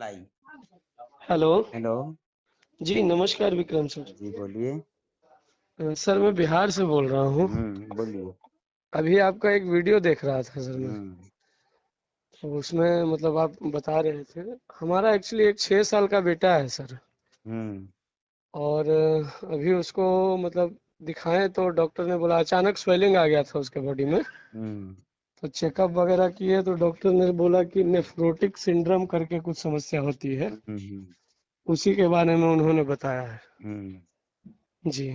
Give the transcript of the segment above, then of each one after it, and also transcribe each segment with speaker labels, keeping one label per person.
Speaker 1: लाई।
Speaker 2: Hello.
Speaker 1: Hello.
Speaker 2: जी नमस्कार Vikram sir.
Speaker 1: जी बोलिए।
Speaker 2: Sir मैं बिहार से बोल रहा हूँ।
Speaker 1: बोलिए।
Speaker 2: अभी आपका एक वीडियो देख रहा था सर मैं।
Speaker 1: हम्म।
Speaker 2: तो उसमें मतलब आप बता रहे थे हमारा एक्चुअली एक 6 साल का बेटा है सर।
Speaker 1: हम्म।
Speaker 2: और अभी उसको मतलब दिखाएं तो डॉक्टर ने बोला अचानक स्वेलिंग आ गया था उसके बॉडी में।
Speaker 1: हम्म।
Speaker 2: तो चेकअप वगैरह किए तो डॉक्टर ने बोला कि नेफ्रोटिक सिंड्रोम करके कुछ समस्या होती है।
Speaker 1: हम्म।
Speaker 2: उसी के बारे में उन्होंने बताया है।
Speaker 1: हम्म।
Speaker 2: जी।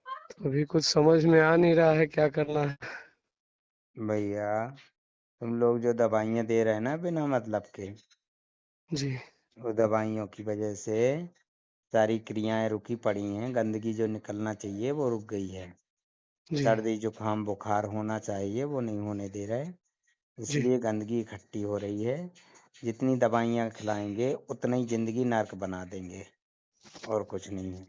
Speaker 2: तो अभी कुछ समझ में आ नहीं रहा है क्या करना है।
Speaker 1: भैया, तुम लोग जो दवाइयाँ दे रहे हैं ना बिना मतलब के,
Speaker 2: जी।
Speaker 1: वो दवाइयों की वजह से सारी क्रियाएं रुकी पड़ी हैं। गंदगी जो निकलना चाहिए वो रुक गई है।
Speaker 2: जी।
Speaker 1: सर्दी जुकाम बुखार होना चाहिए वो नहीं होने दे रहे,
Speaker 2: जी।
Speaker 1: इसलिए गंदगी इकट्ठी हो रही है। जितनी दवाइयाँ खिलाएंगे उतना ही जिंदगी नर्क बना देंगे, और कुछ नहीं है।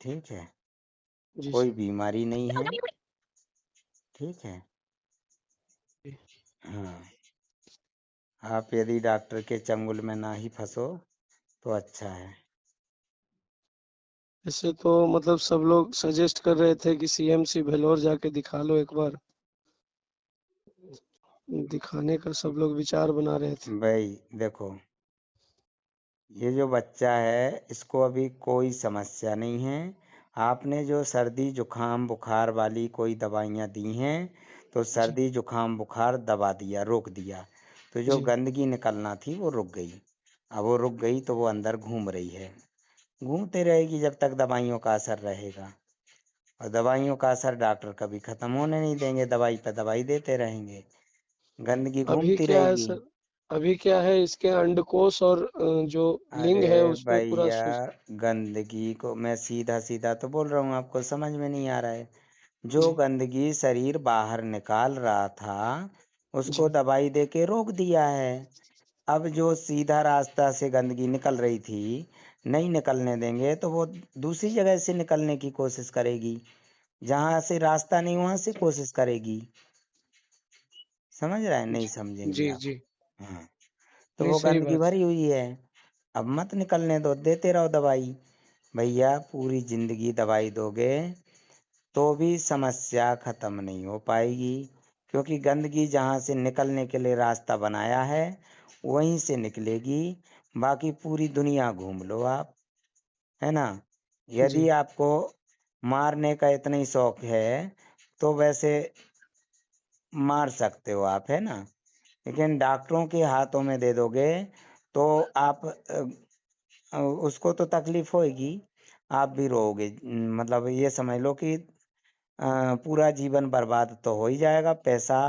Speaker 1: ठीक है।
Speaker 2: जी
Speaker 1: कोई
Speaker 2: सर।
Speaker 1: बीमारी नहीं है। ठीक है।
Speaker 2: जी।
Speaker 1: हाँ। आप यदि डॉक्टर के चंगुल में ना ही फंसो तो अच्छा है।
Speaker 2: ऐसे तो मतलब सब लोग सजेस्ट कर रहे थे कि सीएमसी भेलोर जाके दिखा लो एक बार। दिखाने का सब लोग विचार बना रहे थे।
Speaker 1: भाई देखो, ये जो बच्चा है इसको अभी कोई समस्या नहीं है। आपने जो सर्दी जुकाम बुखार वाली कोई दवाइयाँ दी हैं तो
Speaker 2: जी।
Speaker 1: सर्दी जुकाम बुखार दबा दिया, रोक दिया। तो जो
Speaker 2: जी।
Speaker 1: गंदगी निकलना थी वो रुक गई। अब वो रुक गई तो वो अंदर घूम रही है, घूमते रहेगी जब तक दवाइयों का असर रहेगा। और दवाइयों का असर डॉक्टर कभी खत्म होने नहीं देंगे, दवाई पे दवाई देते रहेंगे, गंदगी
Speaker 2: अभी
Speaker 1: घूमती
Speaker 2: क्या है
Speaker 1: रहेगी।
Speaker 2: सर? अभी क्या है इसके अंडकोश और जो लिंग
Speaker 1: अरे
Speaker 2: है उसमें पूरा
Speaker 1: भैया, गंदगी को मैं सीधा सीधा तो बोल रहा हूँ, आपको समझ में नहीं आ रहा है। जो
Speaker 2: जी।
Speaker 1: गंदगी शरीर बाहर निकाल रहा था उसको
Speaker 2: जी।
Speaker 1: दवाई दे के रोक दिया है। अब जो सीधा रास्ता से गंदगी निकल रही थी, नहीं निकलने देंगे तो वो दूसरी जगह से निकलने की कोशिश करेगी। जहां से रास्ता नहीं वहां से कोशिश करेगी। समझ रहे हैं? नहीं
Speaker 2: जी।
Speaker 1: समझेंगे
Speaker 2: जी।
Speaker 1: आप।
Speaker 2: जी।
Speaker 1: हाँ। तो
Speaker 2: नहीं
Speaker 1: वो
Speaker 2: सही
Speaker 1: गंदगी
Speaker 2: बात है।
Speaker 1: भरी हुई है। अब मत निकलने दो, देते रहो दवाई। भैया, पूरी जिंदगी दवाई दोगे तो भी समस्या खत्म नहीं हो पाएगी, क्योंकि गंदगी जहाँ से निकलने के लिए रास्ता बनाया है वहीं से निकलेगी। बाकी पूरी दुनिया घूम लो आप, है ना।
Speaker 2: जी।
Speaker 1: यदि आपको मारने का इतना ही शौक है तो वैसे मार सकते हो आप, है ना। लेकिन डॉक्टरों के हाथों में दे दोगे तो आप उसको तो तकलीफ होगी, आप भी रोओगे। मतलब ये समझ लो कि पूरा जीवन बर्बाद तो हो ही जाएगा, पैसा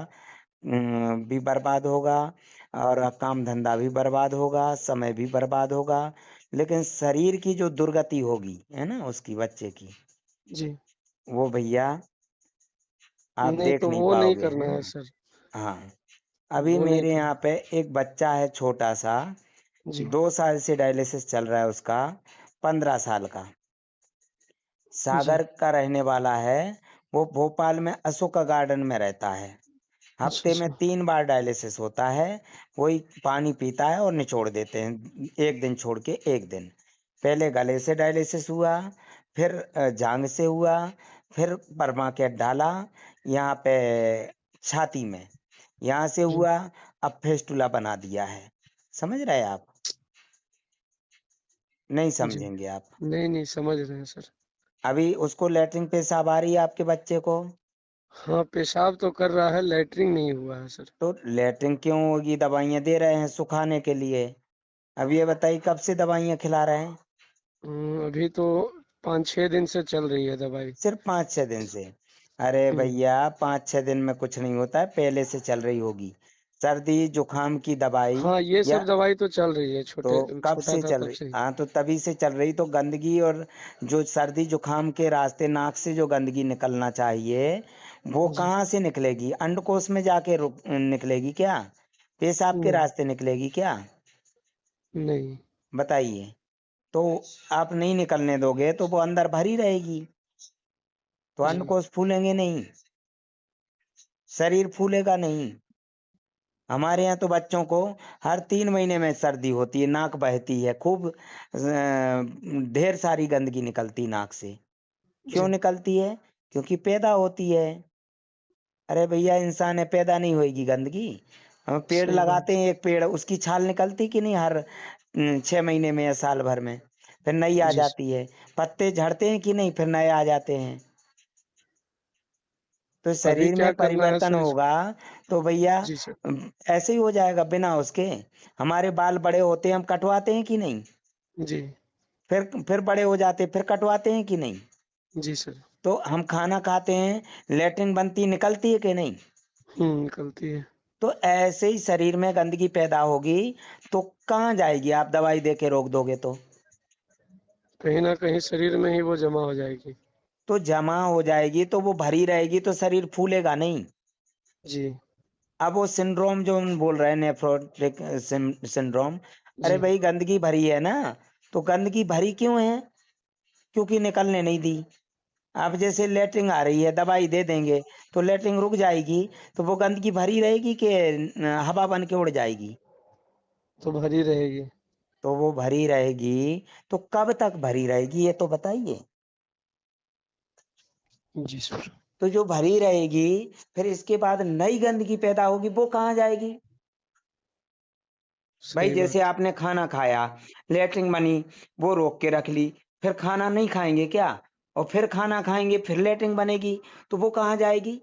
Speaker 1: भी बर्बाद होगा, और काम धंधा भी बर्बाद होगा, समय भी बर्बाद होगा। लेकिन शरीर की जो दुर्गति होगी है ना उसकी, बच्चे की,
Speaker 2: जी।
Speaker 1: वो भैया आप
Speaker 2: नहीं
Speaker 1: देख
Speaker 2: तो
Speaker 1: नहीं
Speaker 2: वो नहीं
Speaker 1: पाओगे, है
Speaker 2: करना है
Speaker 1: ना।
Speaker 2: सर।
Speaker 1: हाँ। अभी
Speaker 2: वो नहीं
Speaker 1: मेरे यहाँ
Speaker 2: करना।
Speaker 1: पे एक बच्चा है छोटा सा,
Speaker 2: जी।
Speaker 1: 2 साल से डायलिसिस चल रहा है उसका, 15 साल का,
Speaker 2: जी।
Speaker 1: सागर का रहने वाला है। वो भोपाल में अशोका गार्डन में रहता है।
Speaker 2: अच्छा
Speaker 1: हफ्ते में
Speaker 2: अच्छा।
Speaker 1: 3 बार डायलिसिस होता है। वही पानी पीता है और निचोड़ देते हैं, एक दिन छोड़ के एक दिन। पहले गले से डायलिसिस हुआ, फिर जांग से हुआ, फिर परमा के डाला यहाँ पे छाती में, यहाँ से
Speaker 2: जी।
Speaker 1: हुआ। अब फेस्टुला बना दिया है। समझ रहे हैं आप? नहीं
Speaker 2: जी।
Speaker 1: समझेंगे आप।
Speaker 2: नहीं नहीं समझ रहे हैं सर।
Speaker 1: अभी उसको लैट्रिन पेशाब आ रही है आपके बच्चे को?
Speaker 2: हाँ पेशाब तो कर रहा है, लैट्रिन नहीं हुआ है सर।
Speaker 1: तो लैट्रिन क्यों होगी? दवाइयाँ दे रहे हैं सुखाने के लिए। अब ये बताइए कब से दवाइयाँ खिला रहे हैं?
Speaker 2: अभी तो 5-6 दिन से चल रही है दवाई।
Speaker 1: सिर्फ 5-6 दिन से? अरे
Speaker 2: हम्म।
Speaker 1: भैया, 5-6 दिन में कुछ नहीं होता है, पहले से चल रही होगी। सर्दी जुकाम की दवाई
Speaker 2: हाँ ये
Speaker 1: या
Speaker 2: सब दवाई तो चल रही है,
Speaker 1: तो
Speaker 2: छोटे
Speaker 1: कब
Speaker 2: छोटा
Speaker 1: से
Speaker 2: था
Speaker 1: चल
Speaker 2: तब
Speaker 1: रही?
Speaker 2: से ही।
Speaker 1: हाँ, तो तभी से चल रही। तो गंदगी और जो सर्दी जुकाम के रास्ते, नाक से जो गंदगी निकलना चाहिए वो
Speaker 2: जी।
Speaker 1: कहाँ से निकलेगी? अंडकोश में जाके निकलेगी क्या? पेशाब के
Speaker 2: नहीं।
Speaker 1: रास्ते निकलेगी क्या?
Speaker 2: नहीं।
Speaker 1: बताइए। तो आप नहीं निकलने दोगे तो वो अंदर भरी रहेगी, तो
Speaker 2: जी।
Speaker 1: अंडकोश फूलेंगे नहीं, शरीर फूलेगा नहीं। हमारे यहाँ तो बच्चों को हर 3 महीने में सर्दी होती है, नाक बहती है खूब, ढेर सारी गंदगी निकलती नाक से। क्यों
Speaker 2: जी
Speaker 1: निकलती है? क्योंकि पैदा होती है। अरे भैया, इंसान है, पैदा नहीं होएगी गंदगी? हम पेड़
Speaker 2: सही
Speaker 1: लगाते
Speaker 2: बात।
Speaker 1: हैं, एक पेड़, उसकी छाल निकलती कि नहीं हर 6 महीने में या साल भर में? फिर नई आ
Speaker 2: जी सर।
Speaker 1: जाती है। पत्ते झड़ते हैं कि नहीं, फिर नए आ जाते हैं। तो
Speaker 2: अभी
Speaker 1: शरीर में
Speaker 2: क्या करना है
Speaker 1: परिवर्तन
Speaker 2: सर
Speaker 1: होगा तो भैया
Speaker 2: जी सर।
Speaker 1: ऐसे ही हो जाएगा बिना उसके। हमारे बाल बड़े होते हैं, हम कटवाते हैं कि नहीं?
Speaker 2: जी
Speaker 1: फिर बड़े हो जाते, फिर कटवाते हैं कि नहीं?
Speaker 2: जी सर।
Speaker 1: तो हम खाना खाते हैं, लेटरिन बनती, निकलती है कि नहीं?
Speaker 2: निकलती है।
Speaker 1: तो ऐसे ही शरीर में गंदगी पैदा होगी तो कहाँ जाएगी? आप दवाई दे के रोक दोगे
Speaker 2: कहीं ना कहीं शरीर में ही वो जमा हो जाएगी।
Speaker 1: तो जमा हो जाएगी, तो वो भरी रहेगी तो शरीर फूलेगा नहीं।
Speaker 2: जी
Speaker 1: अब वो सिंड्रोम जो हम बोल रहे हैं, नेफ्रोटिक सिंड्रोम, अरे
Speaker 2: जी
Speaker 1: भाई गंदगी भरी है ना। तो गंदगी भरी क्यों है? क्योंकि निकलने नहीं दी। अब जैसे लेटरिन आ रही है, दवाई दे देंगे तो लेटरिन रुक जाएगी, तो वो गंदगी भरी रहेगी कि हवा बन के उड़ जाएगी?
Speaker 2: तो भरी रहेगी।
Speaker 1: तो वो भरी रहेगी। तो कब तक भरी रहेगी ये तो बताइए।
Speaker 2: जी सर।
Speaker 1: तो जो भरी रहेगी, फिर इसके बाद नई गंदगी पैदा होगी, वो कहाँ जाएगी? भाई
Speaker 2: सही
Speaker 1: जैसे
Speaker 2: बात।
Speaker 1: आपने खाना खाया, लेटरिन बनी, वो रोक के रख ली, फिर खाना नहीं खाएंगे क्या? और फिर खाना खाएंगे, फिर लेटरिन बनेगी, तो वो कहाँ जाएगी?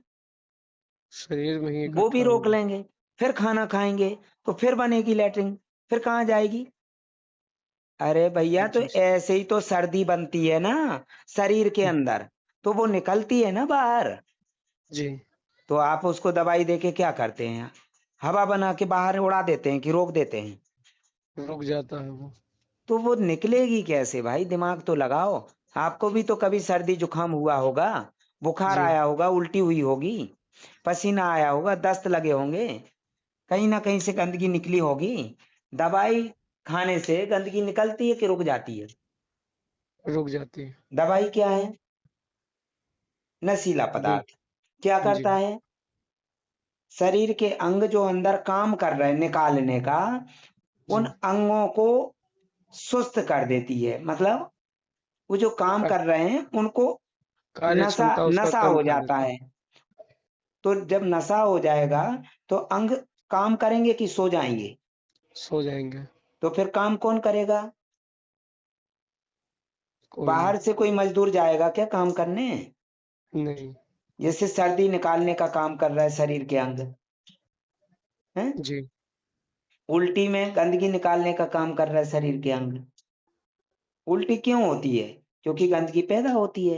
Speaker 2: शरीर में ही
Speaker 1: वो भी
Speaker 2: इकट्ठा
Speaker 1: रोक
Speaker 2: होगी।
Speaker 1: लेंगे। फिर खाना खाएंगे तो फिर बनेगी लेटरिन, फिर कहाँ जाएगी? अरे भैया, तो
Speaker 2: जी
Speaker 1: ऐसे ही तो सर्दी बनती है ना शरीर के अंदर, तो वो निकलती है ना बाहर।
Speaker 2: जी
Speaker 1: तो आप उसको दवाई देके क्या करते हैं? हवा बना के बाहर उड़ा देते हैं कि रोक देते हैं?
Speaker 2: रुक जाता है वो।
Speaker 1: तो वो निकलेगी कैसे भाई? दिमाग तो लगाओ। आपको भी तो कभी सर्दी जुकाम हुआ होगा, बुखार
Speaker 2: जी
Speaker 1: आया होगा, उल्टी हुई होगी, पसीना आया होगा, दस्त लगे होंगे, कहीं ना कहीं से गंदगी निकली होगी। दवाई खाने से गंदगी निकलती है कि रुक जाती है?
Speaker 2: रुक जाती है।
Speaker 1: दवाई क्या है? नशीला
Speaker 2: बिल
Speaker 1: पदार्थ। क्या
Speaker 2: जी
Speaker 1: करता है? शरीर के अंग जो अंदर काम कर रहे हैं निकालने का, उन
Speaker 2: जी।
Speaker 1: अंगों को सुस्त कर देती है। मतलब वो जो काम
Speaker 2: का,
Speaker 1: कर रहे हैं उनको
Speaker 2: कार्य
Speaker 1: नशा
Speaker 2: क्षमता उसका
Speaker 1: नशा
Speaker 2: कम
Speaker 1: हो
Speaker 2: कर
Speaker 1: जाता
Speaker 2: देता है।
Speaker 1: है। तो जब नशा हो जाएगा तो अंग काम करेंगे कि सो जाएंगे?
Speaker 2: सो जाएंगे।
Speaker 1: तो फिर काम कौन करेगा?
Speaker 2: कोई नहीं।
Speaker 1: बाहर से कोई मजदूर जाएगा क्या काम करने?
Speaker 2: नहीं।
Speaker 1: जैसे सर्दी निकालने का काम कर रहा है शरीर के अंग, है?
Speaker 2: जी
Speaker 1: उल्टी में गंदगी निकालने का काम कर रहा है शरीर के अंग। उल्टी क्यों होती है? क्योंकि गंदगी पैदा होती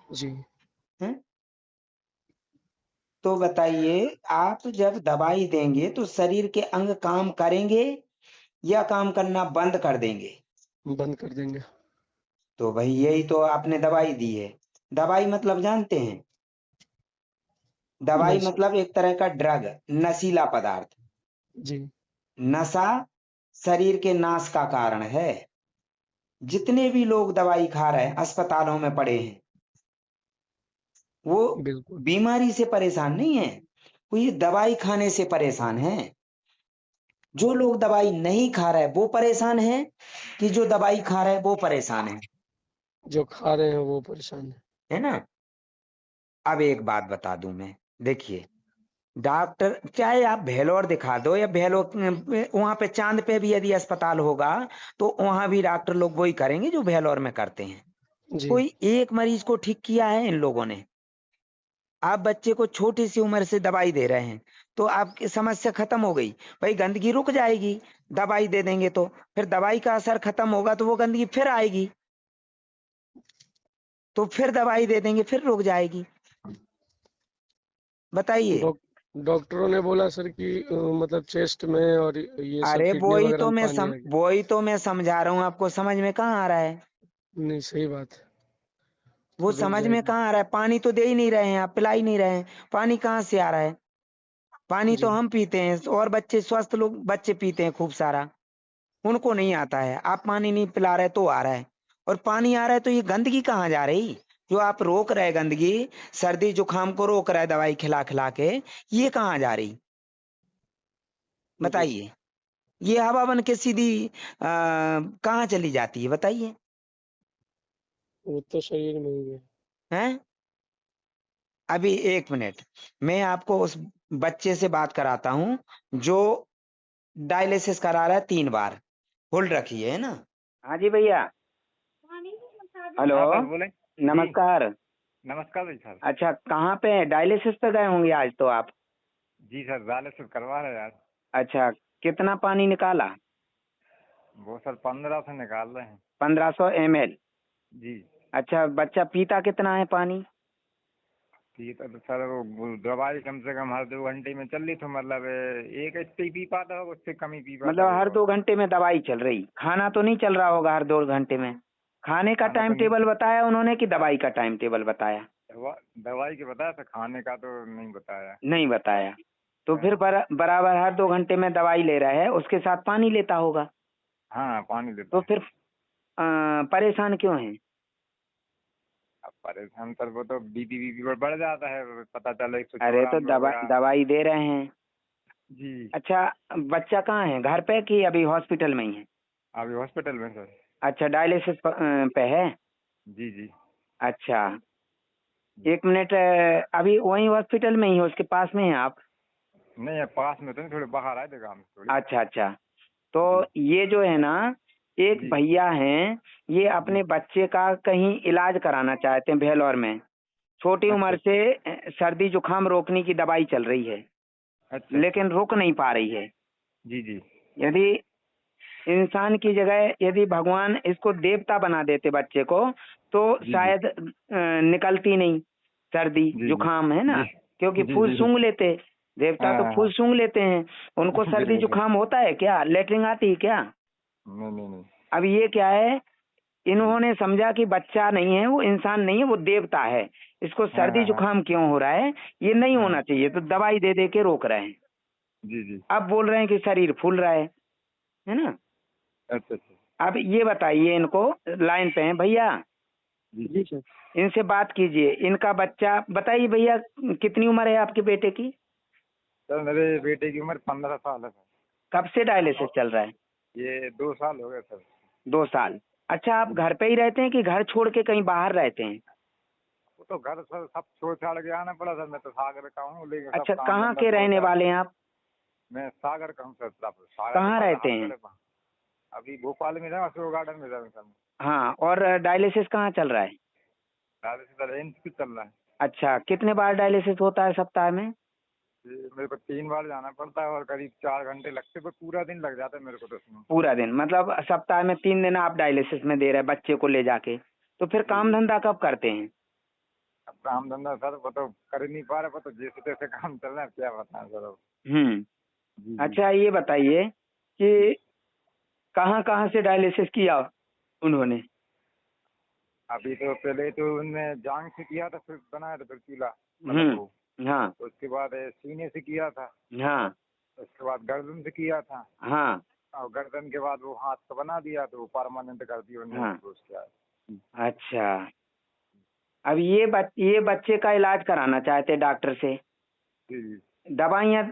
Speaker 2: जी।
Speaker 1: है? तो बताइए, आप जब दवाई देंगे तो शरीर के अंग काम करेंगे या काम करना बंद कर देंगे?
Speaker 2: बंद कर देंगे।
Speaker 1: तो भाई यही तो आपने दवाई दी है। दवाई मतलब जानते हैं? दवाई
Speaker 2: नहीं सर।
Speaker 1: मतलब एक तरह का ड्रग, नशीला पदार्थ।
Speaker 2: जी
Speaker 1: नशा शरीर के नाश का कारण है। जितने भी लोग दवाई खा रहे हैं, अस्पतालों में पड़े हैं, वो
Speaker 2: बिल्कुल।
Speaker 1: बीमारी से परेशान नहीं है, वो ये दवाई खाने से परेशान है। जो लोग दवाई नहीं खा रहे वो परेशान है कि जो दवाई खा रहे वो परेशान
Speaker 2: जो खा रहे हैं वो परेशान है।
Speaker 1: है ना? अब एक बात बता दूं मैं, देखिए, डॉक्टर चाहे आप भेलोर दिखा दो या भेलोर, वहां पे चांद पे भी यदि अस्पताल होगा तो वहां भी डॉक्टर लोग वही करेंगे जो भेलोर में करते हैं।
Speaker 2: जी
Speaker 1: कोई एक मरीज को ठीक किया है इन लोगों ने? आप बच्चे को छोटी सी उम्र से दवाई दे रहे हैं तो आपकी समस्या खत्म हो गई। भाई गंदगी रुक जाएगी, दवाई दे देंगे तो फिर दवाई का असर खत्म होगा तो वो गंदगी फिर आएगी, तो फिर दवाई दे देंगे, फिर रुक जाएगी। बताइए।
Speaker 2: डॉक डॉक्टरों ने बोला सर कि मतलब चेस्ट में और ये सब
Speaker 1: अरे
Speaker 2: किडनी वगैरह में पानी आ गया।
Speaker 1: वही तो मैं समझा रहा हूँ आपको, समझ में कहाँ आ रहा है?
Speaker 2: नहीं सही बात है।
Speaker 1: वो
Speaker 2: तो रुक
Speaker 1: समझ में
Speaker 2: जाएगी।
Speaker 1: कहाँ आ रहा है? पानी तो दे ही नहीं रहे हैं, आप पिला ही नहीं रहे हैं। पानी कहाँ से आ रहा है? पानी तो
Speaker 2: जी
Speaker 1: हम पीते हैं और बच्चे, स्वस्थ लोग बच्चे पीते हैं खूब सारा, उनको नहीं आता है। आप पानी नहीं पिला रहे तो आ रहा है। और पानी आ रहा है तो ये गंदगी कहाँ जा रही? जो आप रोक रहे गंदगी, सर्दी जुकाम को रोक रहा है दवाई खिला खिला के, ये कहाँ जा रही? बताइए। ये हवा बन के सीधी कहाँ चली जाती है बताइए?
Speaker 2: वो तो शरीर में ही है।
Speaker 1: हैं? अभी 1 मिनट, मैं आपको उस बच्चे से बात कराता हूँ जो डायलिसिस करा रहा है 3 बार। होल्ड रखिए, है ना? हाँ जी भैया। हेलो।
Speaker 3: हाँ सर बोले जी।
Speaker 1: नमस्कार।
Speaker 3: नमस्कार भाई सर।
Speaker 1: अच्छा, कहाँ पे डायलिसिस पे गए होंगे आज तो आप?
Speaker 3: जी सर डायलिसिस करवा रहे हैं यार।
Speaker 1: अच्छा, कितना पानी निकाला?
Speaker 3: वो सर 15 से निकाल रहे हैं
Speaker 1: 1500 ml।
Speaker 3: जी।
Speaker 1: अच्छा, बच्चा पीता कितना है पानी?
Speaker 3: ठीक है तो सर वो दवाई कम से कम हर 2 घंटे में चल रही तो मतलब एक इतनी पी पाता होगा, उससे कम ही पी पाता
Speaker 1: मतलब हर
Speaker 3: होगा।
Speaker 1: 2 घंटे में दवाई चल रही, खाना तो नहीं चल रहा होगा हर 2 घंटे में? खाने का
Speaker 3: खाना
Speaker 1: टाइम
Speaker 3: तो नहीं,
Speaker 1: टेबल बताया उन्होंने कि दवाई का टाइम टेबल बताया?
Speaker 3: दवाई के बताया था, खाने का तो नहीं बताया।
Speaker 1: नहीं बताया। तो फिर
Speaker 3: हाँ।
Speaker 1: बराबर हर 2 घंटे में दवाई ले रहा है, उसके साथ पानी लेता होगा।
Speaker 3: हाँ पानी
Speaker 1: तो
Speaker 3: देता है।
Speaker 1: फिर परेशान क्यों है?
Speaker 3: अब परेशान सर वो तो बीपी बढ़ जाता है, पता चला
Speaker 1: अरे
Speaker 3: 114
Speaker 1: तो
Speaker 3: में हो गया।
Speaker 1: दवाई दे रहे हैं।
Speaker 3: जी।
Speaker 1: अच्छा, बच्चा कहाँ है, घर पे कि अभी हॉस्पिटल में ही है?
Speaker 3: अभी हॉस्पिटल में सर।
Speaker 1: अच्छा, डायलिसिस पे है।
Speaker 3: जी जी।
Speaker 1: अच्छा, 1 मिनट, अभी वही हॉस्पिटल में ही है, उसके पास में है आप?
Speaker 3: नहीं पास में तो नहीं, थोड़े बाहर आए थे काम से थोड़ी।
Speaker 1: अच्छा अच्छा। तो
Speaker 3: जी
Speaker 1: ये जो है ना, एक
Speaker 3: जी
Speaker 1: भैया हैं, ये अपने
Speaker 3: जी।
Speaker 1: बच्चे का कहीं इलाज कराना चाहते हैं भेलोर में। छोटी
Speaker 3: अच्छा
Speaker 1: उम्र
Speaker 3: अच्छा
Speaker 1: से सर्दी जुकाम रोकने की दवाई चल रही है,
Speaker 3: अच्छा अच्छा।
Speaker 1: लेकिन रुक नहीं पा रही है।
Speaker 3: जी जी
Speaker 1: यदि इंसान की जगह यदि भगवान इसको देवता बना देते बच्चे को, तो
Speaker 3: जी जी
Speaker 1: शायद निकलती नहीं सर्दी
Speaker 3: जी जी
Speaker 1: जुकाम, है
Speaker 3: जी
Speaker 1: ना? क्योंकि
Speaker 3: जी
Speaker 1: फूल
Speaker 3: जी जी।
Speaker 1: सूंघ लेते, देवता तो
Speaker 3: हाँ
Speaker 1: फूल
Speaker 3: हाँ
Speaker 1: सूंघ लेते हैं। उनको सर्दी
Speaker 3: बिल्कुल सर।
Speaker 1: जुकाम होता है क्या? लेटरिन आती है क्या?
Speaker 3: नहीं नहीं नहीं।
Speaker 1: अब ये क्या है,
Speaker 3: जी।
Speaker 1: इन्होंने समझा कि बच्चा नहीं है, वो इंसान नहीं है, वो देवता है। इसको
Speaker 3: हाँ
Speaker 1: सर्दी
Speaker 3: हाँ हाँ
Speaker 1: जुकाम क्यों हो रहा है, ये नहीं
Speaker 3: हाँ।
Speaker 1: होना चाहिए, तो दवाई दे दे के रोक रहे हैं।
Speaker 3: जी जी।
Speaker 1: अब बोल रहे हैं कि शरीर फूल रहा है ना?
Speaker 3: अच्छा अच्छा।
Speaker 1: अब ये बताइए इनको, लाइन पे हैं भैया,
Speaker 3: जी जी सर।
Speaker 1: इनसे बात कीजिए। इनका बच्चा बताइए भैया, कितनी उम्र है आपके बेटे की?
Speaker 3: सर मेरे बेटे की उम्र 15 साल है सर।
Speaker 1: कब से डायलिसिस चल रहा है?
Speaker 3: ये 2 साल हो गए सर।
Speaker 1: 2 साल। अच्छा, आप
Speaker 3: जी।
Speaker 1: घर पे ही रहते हैं कि घर छोड़ के कहीं बाहर रहते हैं?
Speaker 3: वो तो घर सर सब छोड़ छाड़ के आना पड़ा सर, मैं तो सागर का हूँ लेकिन सब
Speaker 1: अच्छा,
Speaker 3: काम
Speaker 1: कहाँ
Speaker 3: धंधा
Speaker 1: के
Speaker 3: छोड़
Speaker 1: रहने
Speaker 3: छाड़।
Speaker 1: वाले हैं आप?
Speaker 3: मैं सागर का हूँ सर, सागर से
Speaker 1: कहाँ
Speaker 3: पर
Speaker 1: रहते
Speaker 3: हाथ
Speaker 1: हैं?
Speaker 3: मेरे पास। अभी भोपाल में था, अशोक गार्डन में था सर।
Speaker 1: हाँ, और डायलिसिस कहाँ चल रहा है?
Speaker 3: डायलिसिस सर एम्स की चल रहा है।
Speaker 1: अच्छा, कितने बार डायलिसिस होता है सप्ताह में?
Speaker 3: ये मेरे को 3 बार जाना पड़ता है और करीब 4 घंटे लगते, पर पूरा दिन लग जाता है मेरे को तो उसमें।
Speaker 1: पूरा दिन, मतलब सप्ताह में 3 दिन आप डायलिसिस में दे रहे हैं बच्चे को ले जाके। तो फिर
Speaker 3: जी
Speaker 1: काम
Speaker 3: जी।
Speaker 1: धंधा कब करते हैं?
Speaker 3: अब काम धंधा सर वो तो कर ही नहीं पा रहे, वो तो जैसे तैसे काम चल रहा है, क्या बताएं सर अब।
Speaker 1: हम्म।
Speaker 3: जी जी।
Speaker 1: अच्छा, ये बताइए कि कहाँ कहाँ से डायलिसिस किया उन्होंने?
Speaker 3: अभी तो पहले तो उनने जांग से किया था, फिर बनाया था, फिर चूल्हा मतलब वो।
Speaker 1: हाँ
Speaker 3: उसके बाद सीने से किया था।
Speaker 1: हाँ
Speaker 3: उसके बाद गर्दन से किया था।
Speaker 1: हाँ
Speaker 3: और गर्दन के बाद वो हाथ का बना दिया, तो वो परमानेंट कर दिया उन्होंने
Speaker 1: हाँ।
Speaker 3: तो उसके बाद।
Speaker 1: अच्छा, अब ये बच्चे का इलाज कराना चाहते हैं डॉक्टर से,
Speaker 3: जी जी।
Speaker 1: दवाइयाँ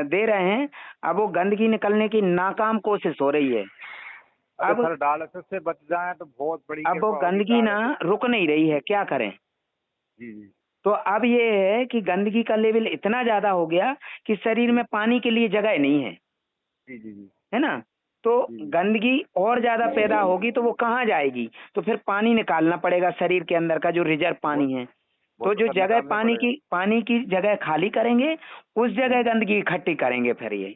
Speaker 1: दे रहे हैं। अब वो गंदगी निकलने की नाकाम कोशिश हो रही है।
Speaker 3: अरे
Speaker 1: अब
Speaker 3: सर डायलिसिस से बच जाए तो बहुत बड़ी
Speaker 1: अब वो
Speaker 3: कृपा होगी
Speaker 1: गंदगी ना
Speaker 3: डायलिसिस।
Speaker 1: रुक नहीं रही है, क्या करें?
Speaker 3: जी जी
Speaker 1: तो अब ये है कि गंदगी का लेवल इतना ज्यादा हो गया कि शरीर
Speaker 3: जी
Speaker 1: में पानी के लिए जगह नहीं है,
Speaker 3: जी जी जी
Speaker 1: है ना? तो
Speaker 3: जी
Speaker 1: गंदगी और ज्यादा पैदा होगी तो वो कहाँ जाएगी? तो फिर पानी निकालना पड़ेगा शरीर के अंदर का जो रिजर्व
Speaker 3: वो
Speaker 1: पानी है।
Speaker 3: वो
Speaker 1: तो
Speaker 3: तो
Speaker 1: जो
Speaker 3: सर
Speaker 1: जगह
Speaker 3: निकालने पड़ेगा।
Speaker 1: पानी की जगह खाली करेंगे, उस जगह
Speaker 3: जी
Speaker 1: गंदगी इकट्ठी करेंगे फिर ये,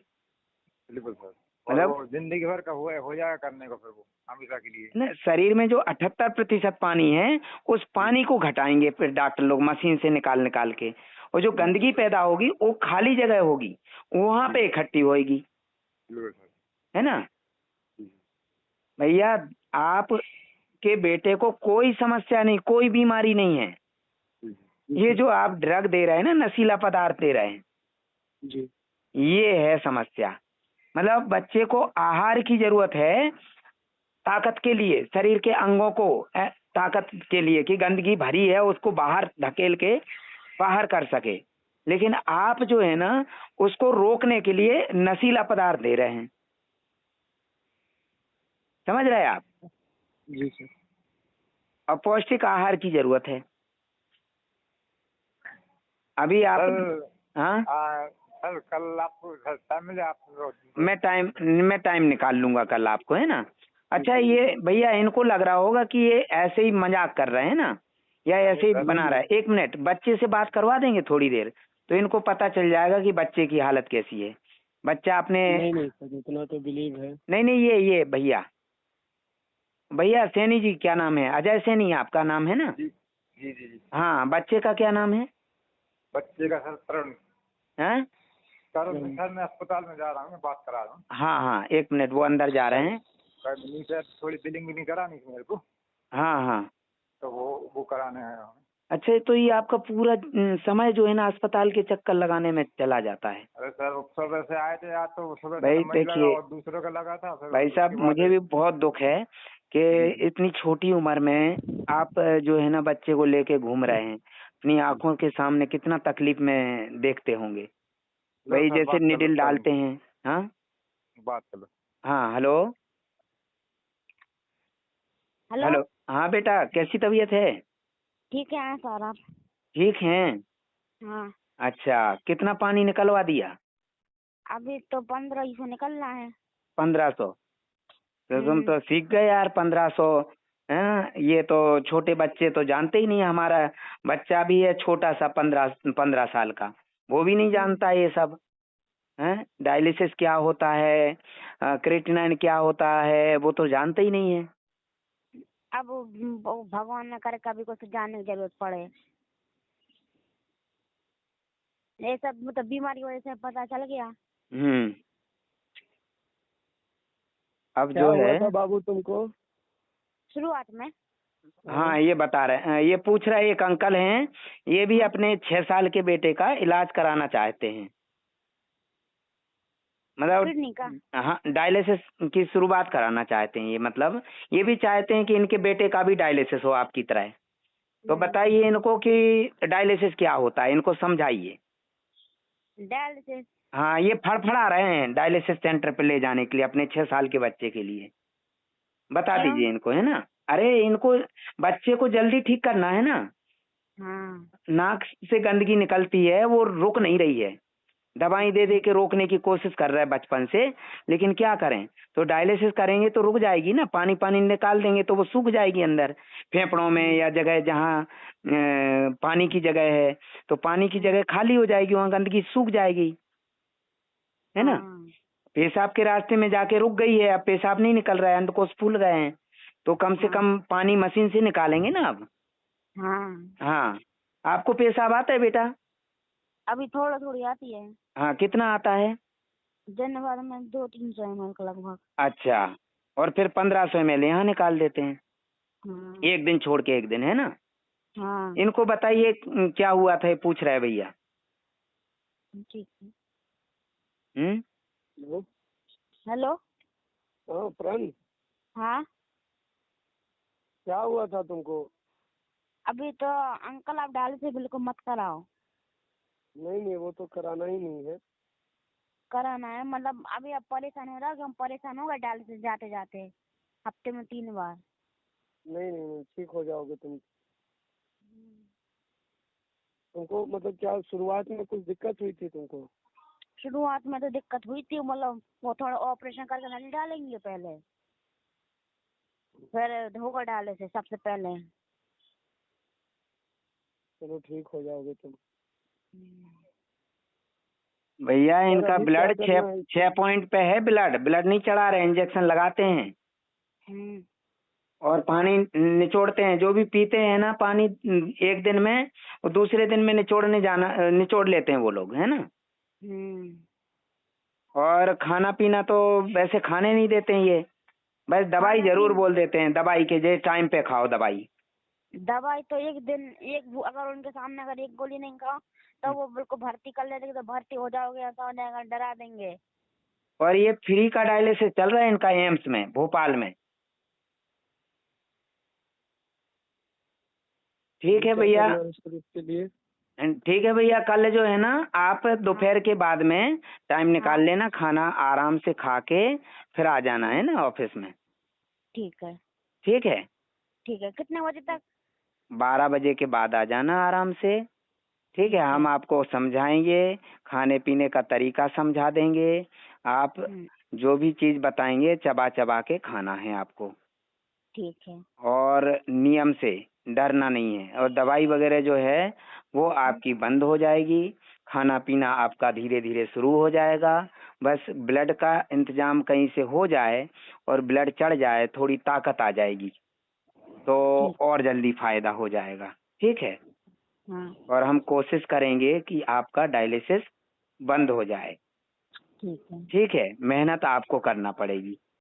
Speaker 3: बिल्कुल सर। और
Speaker 1: मतलब
Speaker 3: वो जिंदगी भर का हो जाएगा करने को, फिर वो हमेशा के लिए।
Speaker 1: ना, शरीर में जो 78% पानी है, उस
Speaker 3: जी
Speaker 1: पानी को घटाएंगे फिर डॉक्टर लोग मशीन से निकाल निकाल के। और जो
Speaker 3: जी
Speaker 1: गंदगी
Speaker 3: बिल्कुल।
Speaker 1: पैदा होगी वो खाली जगह होगी, वहां
Speaker 3: जी
Speaker 1: पे इकट्ठी होगी,
Speaker 3: बिल्कुल सर।
Speaker 1: है ना?
Speaker 3: जी
Speaker 1: भैया, आप के बेटे को कोई समस्या नहीं, कोई बीमारी नहीं है।
Speaker 3: जी
Speaker 1: ये जो आप ड्रग दे रहे हैं ना, नशीला पदार्थ दे रहे हैं,
Speaker 3: जी
Speaker 1: ये है समस्या। मतलब बच्चे को आहार की जरूरत है, ताकत के लिए, शरीर के अंगों को ताकत के लिए, कि गंदगी भरी है उसको बाहर धकेल के बाहर कर सके। लेकिन आप जो है ना उसको रोकने के लिए नशीला पदार्थ दे रहे हैं, समझ रहे हैं आप।
Speaker 2: जी सर।
Speaker 1: और पौष्टिक आहार की जरूरत है। अभी आप हाँ
Speaker 3: सर कल आपको टाइम मिले आप?
Speaker 1: मैं टाइम निकाल लूंगा कल आपको, है ना। अच्छा ये भैया इनको लग रहा होगा कि ये ऐसे ही मजाक कर रहे हैं ना, या ऐसे ही बना रहा है। 1 मिनट बच्चे से बात करवा देंगे थोड़ी देर, तो इनको पता चल जाएगा कि बच्चे की हालत कैसी है। बच्चा आपने
Speaker 2: नहीं सर, इतना तो बिलीव है।
Speaker 1: नहीं ये भैया सैनी जी, क्या नाम है? अजय सैनी आपका नाम है ना?
Speaker 3: जी जी जी जी।
Speaker 1: हाँ, बच्चे का क्या नाम है?
Speaker 3: बच्चे का सर तरुण।
Speaker 1: हैं?
Speaker 3: तरुण सर, मैं अस्पताल में जा रहा हूँ, मैं बात करा रहा हूँ।
Speaker 1: हाँ 1 मिनट, वो अंदर जा रहे हैं।
Speaker 3: सर थोड़ी बिलिंग भी नहीं करानी थी मेरे को,
Speaker 1: हाँ
Speaker 3: तो वो कराने आया हूँ।
Speaker 1: अच्छा, तो ये आपका पूरा समय जो है ना अस्पताल के चक्कर लगाने में चला जाता है।
Speaker 3: अरे सर सुबह से आए थे आज, तो सुबह
Speaker 1: भाई
Speaker 3: से मुझे लगा
Speaker 1: देखिए,
Speaker 3: और दूसरों का लगा था। फिर
Speaker 1: भाई साहब
Speaker 3: उसके बाद
Speaker 1: मुझे भी बहुत दुख है कि इतनी छोटी उम्र में आप जो है ना बच्चे को लेके घूम रहे हैं। अपनी आंखों के सामने कितना तकलीफ में देखते होंगे
Speaker 3: लो
Speaker 1: भाई,
Speaker 3: सर
Speaker 1: जैसे
Speaker 3: बात कर लो,
Speaker 1: निडिल डालते हैं। हाँ
Speaker 3: बात कर लो।
Speaker 1: हाँ, हेलो
Speaker 4: हेलो।
Speaker 1: हेलो। हाँ बेटा, कैसी तबीयत है?
Speaker 4: ठीक है सर आप?
Speaker 1: ठीक हैं।
Speaker 4: हाँ,
Speaker 1: अच्छा, कितना पानी निकलवा दिया?
Speaker 4: अभी तो 15 से निकलना है।
Speaker 1: 1500? तो तुम
Speaker 4: हम्म।
Speaker 1: तो सीख गए यार, 1500। ये तो छोटे बच्चे तो जानते ही नहीं। हमारा बच्चा भी है छोटा सा, 15 साल का, वो भी नहीं जानता ये सब। डायलिसिस क्या होता है, क्रेटिनाइन क्या होता है, वो तो जानते ही नहीं है।
Speaker 4: अब वो भगवान न करे कभी कुछ जानने की जरूरत पड़े। ये सब मतलब बीमारी की वजह से पता चल गया।
Speaker 1: हम्म। अब
Speaker 2: क्या
Speaker 1: जो
Speaker 2: हुआ
Speaker 1: है,
Speaker 2: था बाबू तुमको?
Speaker 4: शुरुआत में
Speaker 1: हाँ ये बता रहे हैं, ये पूछ रहे एक अंकल हैं, ये भी अपने 6 साल के बेटे का इलाज कराना चाहते हैं। मतलब
Speaker 4: किडनी का।
Speaker 1: हाँ, डायलिसिस की शुरुआत कराना चाहते हैं ये। मतलब ये भी चाहते हैं कि इनके बेटे का भी डायलिसिस हो आपकी तरह। तो बताइए इनको कि डायलिसिस क्या होता है, इनको समझाइए।
Speaker 4: डायलिसिस।
Speaker 1: हाँ, ये फड़फड़ा रहे हैं डायलिसिस सेंटर पे ले जाने के लिए अपने 6 साल के बच्चे के लिए। बता
Speaker 4: क्यों?
Speaker 1: दीजिए इनको, है ना। अरे इनको बच्चे को जल्दी ठीक करना है ना।
Speaker 4: हाँ।
Speaker 1: नाक से गंदगी निकलती है, वो रुक नहीं रही है। दवाई दे दे के रोकने की कोशिश कर रहा है बचपन से, लेकिन क्या करें। तो डायलिसिस करेंगे तो रुक जाएगी ना, पानी पानी निकाल देंगे तो वो सूख जाएगी अंदर फेफड़ों में, या जगह जहाँ पानी की जगह है तो पानी की जगह खाली हो जाएगी, वहाँ गंदगी सूख जाएगी, है ना।
Speaker 4: हाँ।
Speaker 1: पेशाब के रास्ते में जाके रुक गई है, अब पेशाब नहीं निकल रहा है, अंडकोश फूल गए हैं, तो कम से कम पानी मशीन से निकालेंगे ना अब।
Speaker 4: हाँ,
Speaker 1: हाँ, आपको पेशाब आता है बेटा?
Speaker 4: अभी थोड़ा थोड़ी आती है।
Speaker 1: हाँ, कितना आता है?
Speaker 4: दिन भर में 200-300 ml का लगभग।
Speaker 1: अच्छा, और फिर 1500 ml यहाँ निकाल देते हैं,
Speaker 4: हाँ।
Speaker 1: एक दिन छोड़ के एक दिन, है ना।
Speaker 4: हाँ
Speaker 1: इनको बताइए क्या हुआ था, ये पूछ रहे भैया।
Speaker 4: ठीक है।
Speaker 1: हम्म।
Speaker 2: हेलो।
Speaker 4: हेलो।
Speaker 2: हाँ प्राण,
Speaker 4: हाँ,
Speaker 2: क्या हुआ था तुमको?
Speaker 4: अभी तो अंकल आप डायलिसिस बिल्कुल मत कराओ।
Speaker 2: नहीं वो तो कराना ही नहीं है।
Speaker 4: कराना है मतलब अभी आप परेशान हो रहा है कि हम परेशान हो गए डायलिसिस जाते जाते हफ्ते में 3 बार।
Speaker 2: नहीं ठीक हो जाओगे तुम। तुमको मतलब क्या शुरुआत में कुछ दिक्कत हुई थी तुमको?
Speaker 4: शुरुआत में तो दिक्कत हुई थी, मतलब वो थोड़ा ऑपरेशन करके नली डालेंगे पहले, फिर होगा डायलिसिस सबसे पहले।
Speaker 2: चलो ठीक हो जाओगे तुम।
Speaker 1: भैया
Speaker 2: और
Speaker 1: इनका
Speaker 2: अभी क्या
Speaker 1: ब्लड
Speaker 2: करना है?
Speaker 1: 6 पॉइंट पे है, ब्लड नहीं चढ़ा रहे, इंजेक्शन लगाते हैं
Speaker 4: हम्म।
Speaker 1: और पानी निचोड़ते हैं। जो भी पीते हैं ना पानी एक दिन में, और दूसरे दिन में निचोड़ लेते हैं वो लोग, है ना। और खाना पीना तो वैसे खाने नहीं देते हैं ये, बस दवाई
Speaker 4: खाना
Speaker 1: जरूर
Speaker 4: पीना
Speaker 1: बोल देते हैं, दवाई के जे टाइम पे खाओ दवाई।
Speaker 4: दवाई तो एक दिन अगर उनके सामने अगर एक गोली नहीं खाओ तो वो बिल्कुल भर्ती कर लेते तो भर्ती हो जाओगे, ऐसा हो जाएगा, डरा देंगे।
Speaker 1: और ये फ्री का डायलिसिस चल रहा है इनका एम्स में भोपाल में। ठीक है
Speaker 2: क्या
Speaker 1: भैया।
Speaker 2: करना है फिर उसके लिए?
Speaker 1: ठीक है भैया, कल जो है ना आप दोपहर के बाद में टाइम निकाल
Speaker 4: हाँ।
Speaker 1: लेना, खाना आराम से खा के फिर आ जाना है ना ऑफिस में।
Speaker 4: ठीक है।
Speaker 1: ठीक है,
Speaker 4: ठीक है, कितने बजे तक?
Speaker 1: 12 बजे के बाद आ जाना आराम से। ठीक है,
Speaker 4: ठीक
Speaker 1: हम
Speaker 4: है।
Speaker 1: आपको समझाएंगे, खाने पीने का तरीका समझा देंगे। आप जो भी चीज बताएंगे चबा चबा के खाना है आपको,
Speaker 4: ठीक है।
Speaker 1: और नियम से डरना नहीं है। और दवाई वगैरह जो है वो आपकी बंद हो जाएगी, खाना पीना आपका धीरे धीरे शुरू हो जाएगा। बस ब्लड का इंतजाम कहीं से हो जाए और ब्लड चढ़ जाए, थोड़ी ताकत आ जाएगी तो
Speaker 4: ठीक।
Speaker 1: और जल्दी फायदा हो जाएगा। ठीक है,
Speaker 4: हाँ।
Speaker 1: और हम कोशिश करेंगे कि आपका डायलिसिस बंद हो जाए।
Speaker 4: ठीक है।
Speaker 1: ठीक है, मेहनत आपको करना पड़ेगी।